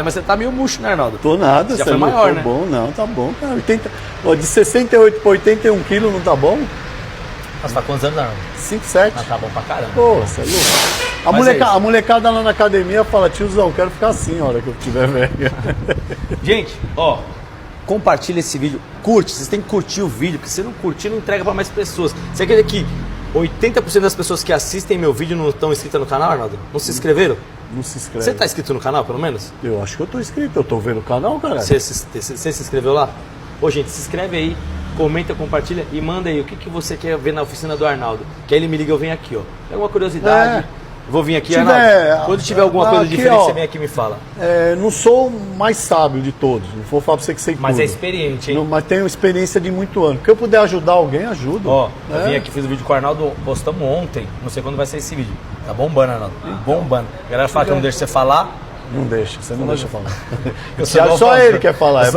Mas você tá meio murcho, né, Arnaldo? Tô nada, já foi maior, né? Bom, não, tá bom, cara. 80, de 68 para 81 quilos não tá bom? Mas tá quantos anos, Arnaldo? 5, 7. Ah, tá bom pra caramba. Pô, você é louco. A molecada lá na academia fala, tiozão, quero ficar assim a hora que eu tiver velho. Gente, ó, compartilha esse vídeo, curte, vocês têm que curtir o vídeo, porque se não curtir, não entrega pra mais pessoas. Você quer dizer que 80% das pessoas que assistem meu vídeo não estão inscritas no canal, Arnaldo? Não se inscreveram? Não se inscreve. Você tá inscrito no canal, pelo menos? Eu acho que eu tô inscrito, eu tô vendo o canal, cara. Você se inscreveu lá? Ô, gente, se inscreve aí, comenta, compartilha e manda aí o que você quer ver na oficina do Arnaldo. Que aí ele me liga, eu venho aqui, ó. Tem alguma curiosidade? Eu vou vir aqui, Arnaldo. Quando tiver alguma coisa aqui, diferente, ó, você vem aqui e me fala. Não sou o mais sábio de todos, não vou falar pra você que sei Mas tudo. é experiente, hein? Não, mas tenho experiência de muito ano. Que eu puder ajudar alguém, ajudo. Ó, eu vim aqui, fiz o vídeo com o Arnaldo, postamos ontem, não sei quando vai sair esse vídeo. Tá bombando, Arnaldo. Bombando. A galera fala que eu não deixo você falar. Não deixa, você não deixa falar. Eu sou Só ele quer falar.